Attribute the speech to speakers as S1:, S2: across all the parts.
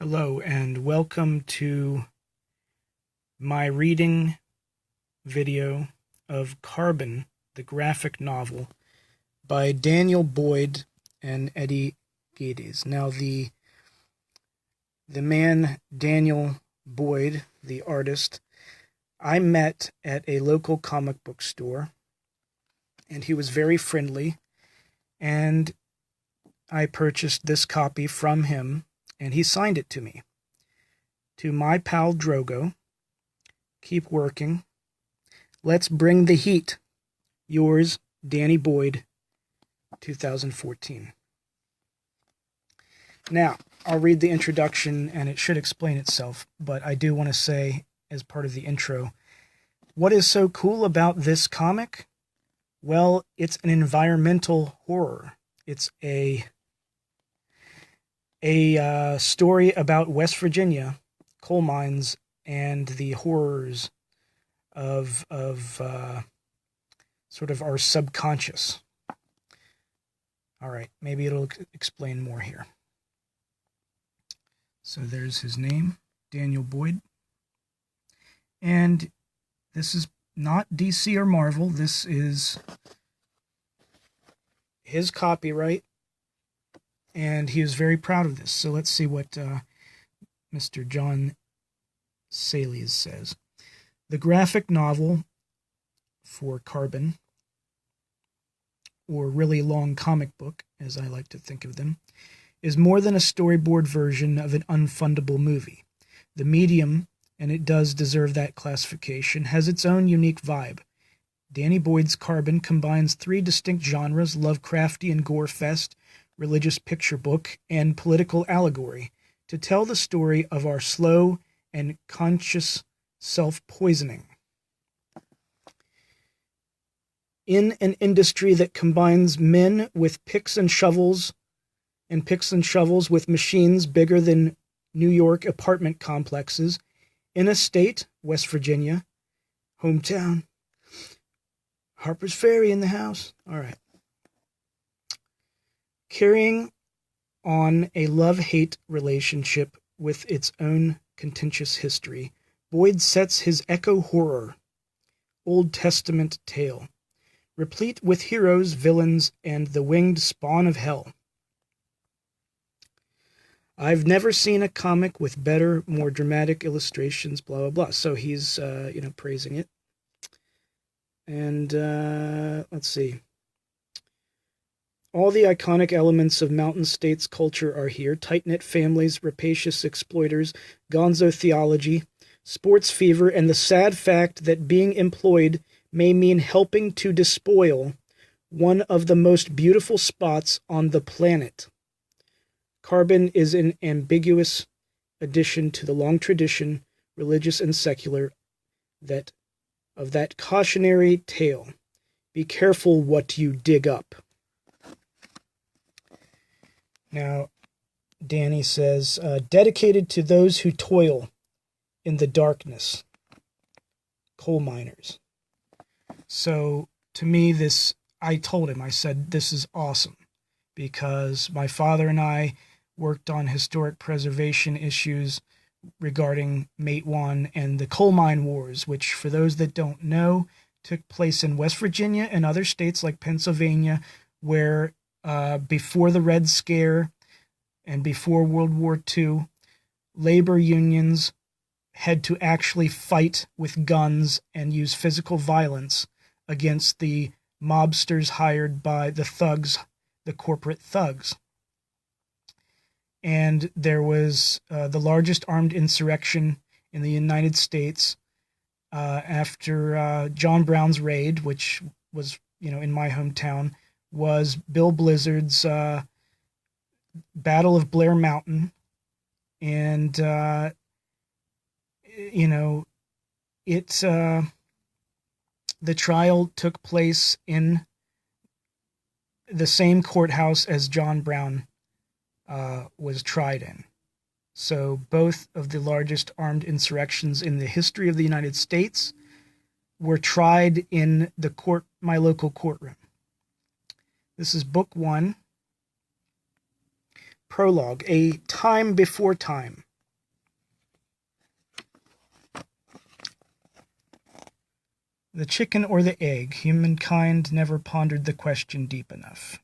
S1: Hello and welcome to my reading video of Carbon, the graphic novel by Daniel Boyd and Edi Guedes. Now the man Daniel Boyd, the artist, I met at a local comic book store, and he was very friendly, and I purchased this copy from him, and he signed it to me. To my pal Drogo, keep working. Let's bring the heat. Yours, Danny Boyd, 2014. Now, I'll read the introduction, and it should explain itself, but I do want to say, as part of the intro, what is so cool about this comic? Well, it's an environmental horror. It's a story about West Virginia coal mines and the horrors of sort of our subconscious. All right, maybe it'll explain more here. So there's his name, Daniel Boyd. And this is not DC or Marvel. This is his copyright. And he was very proud of this. So let's see what Mr. John Saliers says. The graphic novel for Carbon, or really long comic book, as I like to think of them, is more than a storyboard version of an unfundable movie. The medium, and it does deserve that classification, has its own unique vibe. Danny Boyd's Carbon combines three distinct genres: Lovecraftian gore fest, religious picture book, and political allegory, to tell the story of our slow and conscious self-poisoning. In an industry that combines men with picks and shovels with machines bigger than New York apartment complexes, in a state, West Virginia, hometown, Harper's Ferry in the house. All right. Carrying on a love-hate relationship with its own contentious history, Boyd sets his eco-horror, Old Testament tale, replete with heroes, villains, and the winged spawn of hell. I've never seen a comic with better, more dramatic illustrations, blah, blah, blah. So he's, praising it. And, let's see. All the iconic elements of Mountain States culture are here: tight-knit families, rapacious exploiters, gonzo theology, sports fever, and the sad fact that being employed may mean helping to despoil one of the most beautiful spots on the planet. Carbon is an ambiguous addition to the long tradition, religious and secular, of that cautionary tale. Be careful what you dig up. Now, Danny says, dedicated to those who toil in the darkness, coal miners. So, to me, I told him, I said, this is awesome, because my father and I worked on historic preservation issues regarding Matewan and the coal mine wars, which, for those that don't know, took place in West Virginia and other states like Pennsylvania, where before the Red Scare and before World War II, labor unions had to actually fight with guns and use physical violence against the mobsters hired by the thugs, the corporate thugs. And there was the largest armed insurrection in the United States after John Brown's raid, which was, in my hometown, was Bill Blizzard's Battle of Blair Mountain. And, the trial took place in the same courthouse as John Brown was tried in. So both of the largest armed insurrections in the history of the United States were tried in my local courtroom. This is book 1. Prologue, A Time Before Time. The chicken or the egg? Humankind never pondered the question deep enough.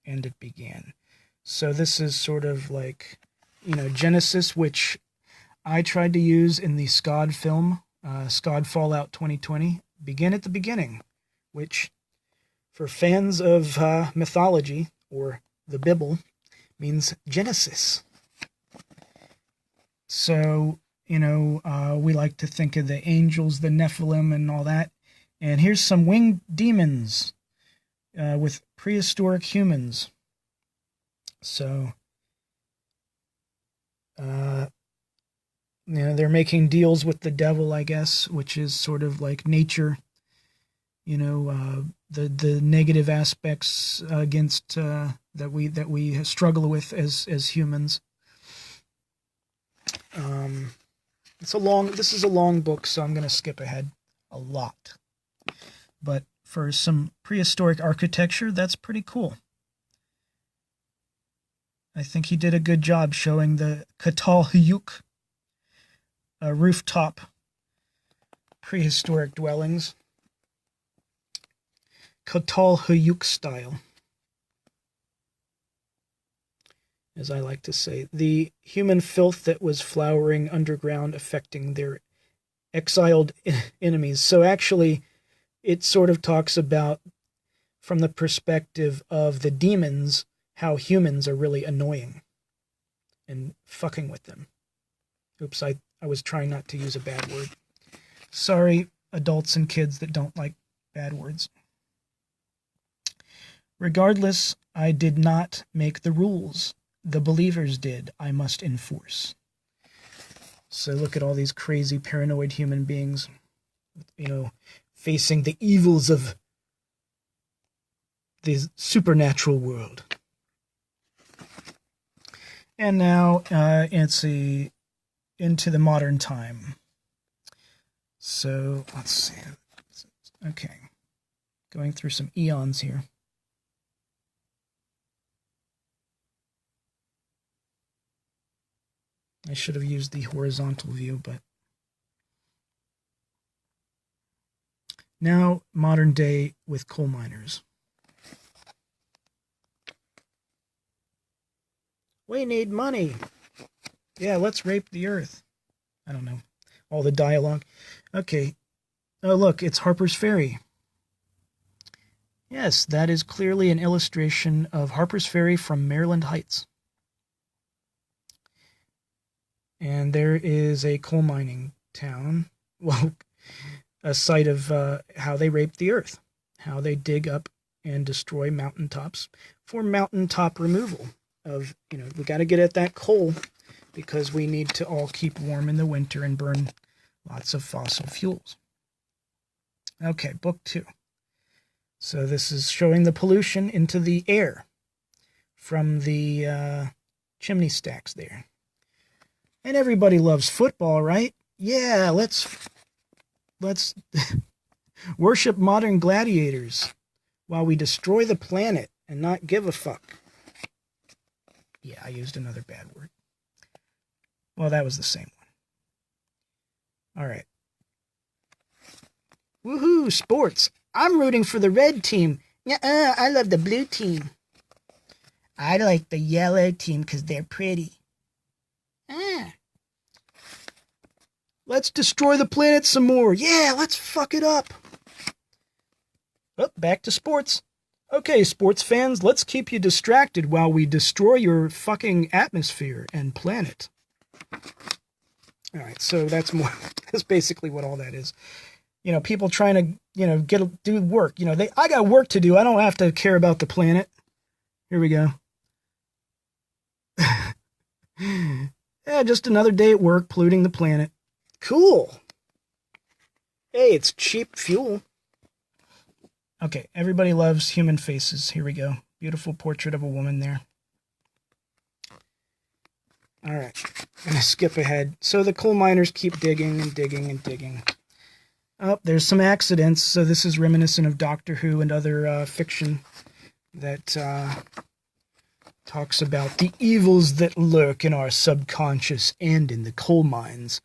S1: And it began. So this is sort of like, Genesis, which I tried to use in the SCOD film, SCOD Fallout 2020. Begin at the beginning, which, for fans of mythology, or the Bible, means Genesis. So, we like to think of the angels, the Nephilim, and all that. And here's some winged demons with prehistoric humans. So, they're making deals with the devil, I guess, which is sort of like nature. The negative aspects against that we struggle with as humans. This is a long book, so I'm going to skip ahead a lot. But for some prehistoric architecture, that's pretty cool. I think he did a good job showing the Catalhuyuk rooftop prehistoric dwellings. Catalhuyuk style, as I like to say. The human filth that was flowering underground, affecting their exiled enemies. So actually, it sort of talks about, from the perspective of the demons, how humans are really annoying and fucking with them. Oops, I was trying not to use a bad word. Sorry, adults and kids that don't like bad words. Regardless, I did not make the rules. The believers did. I must enforce. So look at all these crazy paranoid human beings, facing the evils of the supernatural world. And now it's into the modern time. So let's see. Okay, going through some eons here. I should have used the horizontal view, but now modern day with coal miners. We need money. Yeah, let's rape the earth. I don't know. All the dialogue. Okay. Oh, look, it's Harper's Ferry. Yes, that is clearly an illustration of Harper's Ferry from Maryland Heights. And there is a coal mining town, well, a site of how they rape the earth, how they dig up and destroy mountaintops for mountaintop removal of, we got to get at that coal because we need to all keep warm in the winter and burn lots of fossil fuels. Okay, book 2. So this is showing the pollution into the air from the chimney stacks there. And everybody loves football, right? Yeah, let's worship modern gladiators while we destroy the planet and not give a fuck. Yeah, I used another bad word. Well, that was the same one. All right. Woohoo, sports. I'm rooting for the red team. I love the blue team. I like the yellow team because they're pretty. Let's destroy the planet some more. Yeah, let's fuck it up. Oh, back to sports. Okay, sports fans, let's keep you distracted while we destroy your fucking atmosphere and planet. All right, so that's basically what all that is. People trying to, do work. I got work to do. I don't have to care about the planet. Here we go. Yeah, just another day at work polluting the planet. Cool. Hey, it's cheap fuel. Okay, everybody loves human faces. Here we go. Beautiful portrait of a woman there. All right, I'm going to skip ahead. So the coal miners keep digging and digging and digging. Oh, there's some accidents. So this is reminiscent of Doctor Who and other fiction that talks about the evils that lurk in our subconscious and in the coal mines.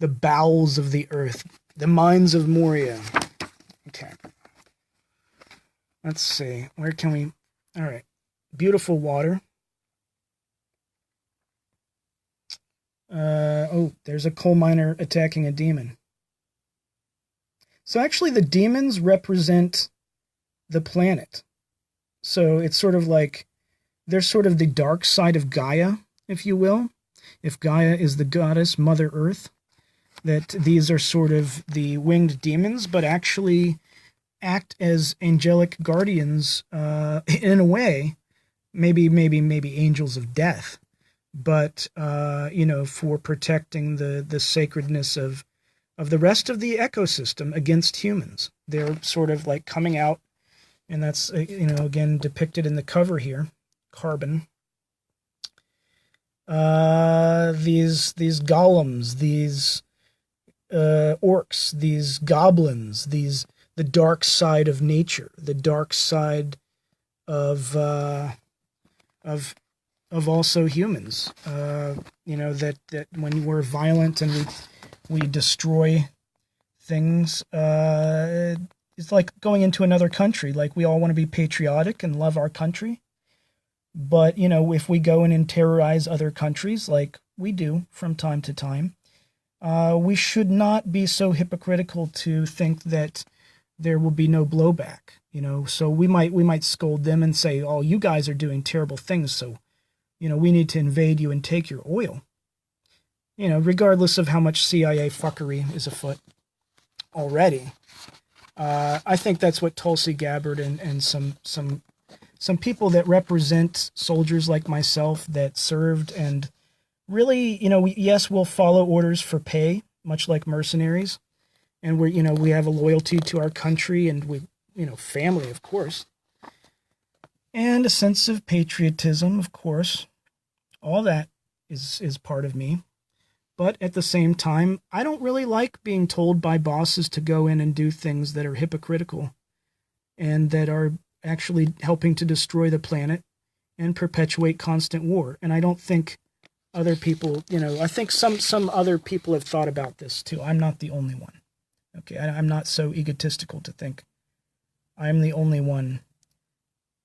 S1: The bowels of the earth, The Mines of Moria. Okay. Let's see. Where can we... All right. Beautiful water. Oh, there's a coal miner attacking a demon. So actually the demons represent the planet. So it's sort of like, they're sort of the dark side of Gaia, if you will. If Gaia is the goddess, Mother Earth, that these are sort of the winged demons, but actually act as angelic guardians, in a way, maybe angels of death, but, for protecting the sacredness of the rest of the ecosystem against humans. They're sort of like coming out, and that's, again, depicted in the cover here, carbon. These golems, these orcs, these goblins, the dark side of nature, the dark side of also humans. That when we're violent and we destroy things, it's like going into another country. Like, we all want to be patriotic and love our country. But, if we go in and terrorize other countries, like we do from time to time, we should not be so hypocritical to think that there will be no blowback. So we might scold them and say, oh, you guys are doing terrible things, so, we need to invade you and take your oil. Regardless of how much CIA fuckery is afoot already. I think that's what Tulsi Gabbard and some people that represent soldiers like myself that served and really, yes, we'll follow orders for pay, much like mercenaries. And we have a loyalty to our country and family, of course. And a sense of patriotism, of course. All that is part of me. But at the same time, I don't really like being told by bosses to go in and do things that are hypocritical and that are actually helping to destroy the planet and perpetuate constant war. And I don't think other people, I think some other people have thought about this too. I'm not the only one. Okay, I'm not so egotistical to think I'm the only one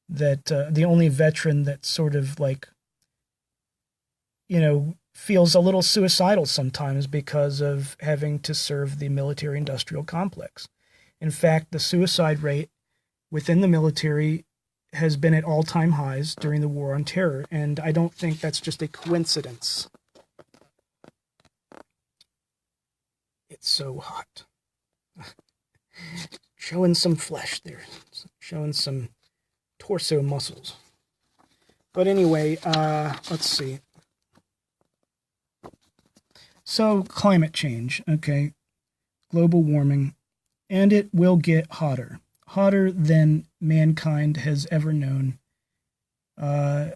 S1: that, the only veteran that sort of like, feels a little suicidal sometimes because of having to serve the military-industrial complex. In fact, the suicide rate within the military has been at all-time highs during the War on Terror, and I don't think that's just a coincidence. It's so hot. Showing some flesh there. Showing some torso muscles. But anyway, let's see. So, climate change, okay, global warming, and it will get hotter than mankind has ever known, or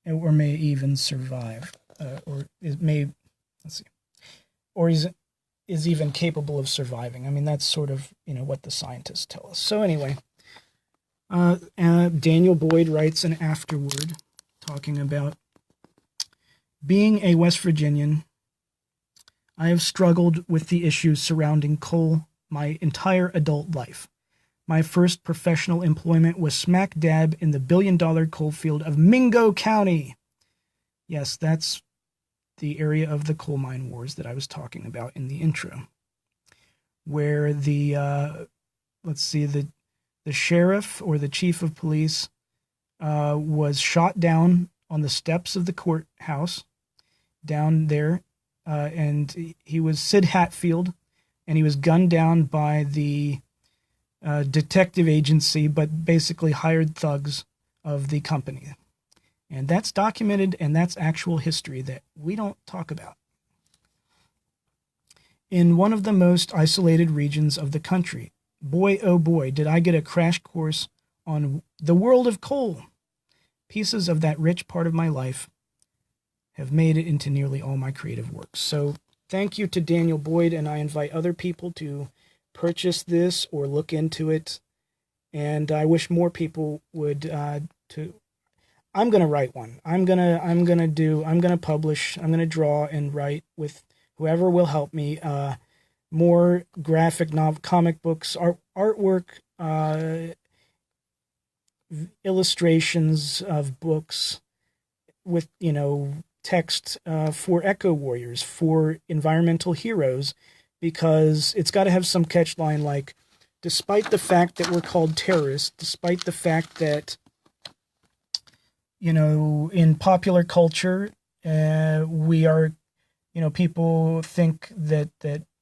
S1: may even survive, or is even capable of surviving. I mean, that's sort of, what the scientists tell us. So anyway, Daniel Boyd writes an afterword talking about being a West Virginian. I have struggled with the issues surrounding coal my entire adult life. My first professional employment was smack dab in the billion-dollar coal field of Mingo County. Yes, that's the area of the coal mine wars that I was talking about in the intro, where the sheriff or the chief of police was shot down on the steps of the courthouse down there. And he was Sid Hatfield, and he was gunned down by the detective agency, but basically hired thugs of the company. And that's documented, and that's actual history that we don't talk about. In one of the most isolated regions of the country, boy oh boy, did I get a crash course on the world of coal. Pieces of that rich part of my life have made it into nearly all my creative works. So thank you to Daniel Boyd, and I invite other people to purchase this or look into it. And I wish more people would I'm going to write one. I'm going to publish, I'm going to draw and write with whoever will help me, more graphic novel, comic books, artwork, illustrations of books with, text for eco warriors, for environmental heroes, because it's got to have some catchline like, despite the fact that we're called terrorists, despite the fact that, in popular culture, we are, people think that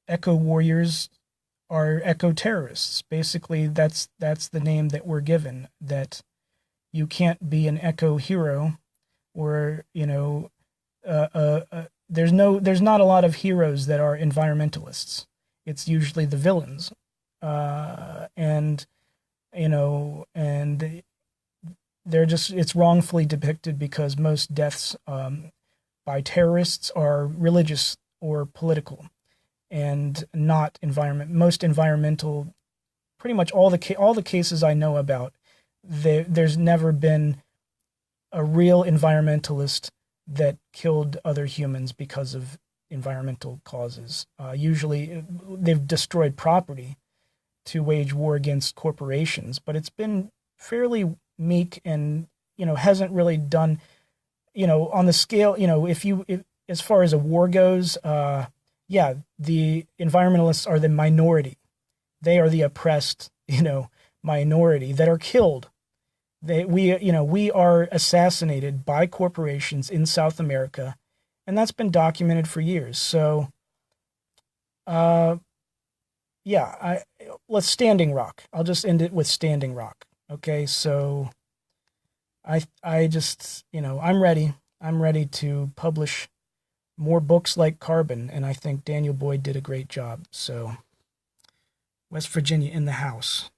S1: eco warriors are eco terrorists. Basically, that's the name that we're given. That you can't be an eco hero, or there's not a lot of heroes that are environmentalists. It's usually the villains, and they're just, it's wrongfully depicted because most deaths by terrorists are religious or political, and not most environmental. Pretty much all the cases I know about, there's never been a real environmentalist that killed other humans because of environmental causes. Usually they've destroyed property to wage war against corporations, but it's been fairly meek and, hasn't really done, on the scale, if as far as a war goes, yeah, the environmentalists are the minority. They are the oppressed, minority that are killed. We are assassinated by corporations in South America, and that's been documented for years. So, yeah, let's Standing Rock. I'll just end it with Standing Rock. Okay, so I just, I'm ready. I'm ready to publish more books like Carbon, and I think Daniel Boyd did a great job. So, West Virginia in the house.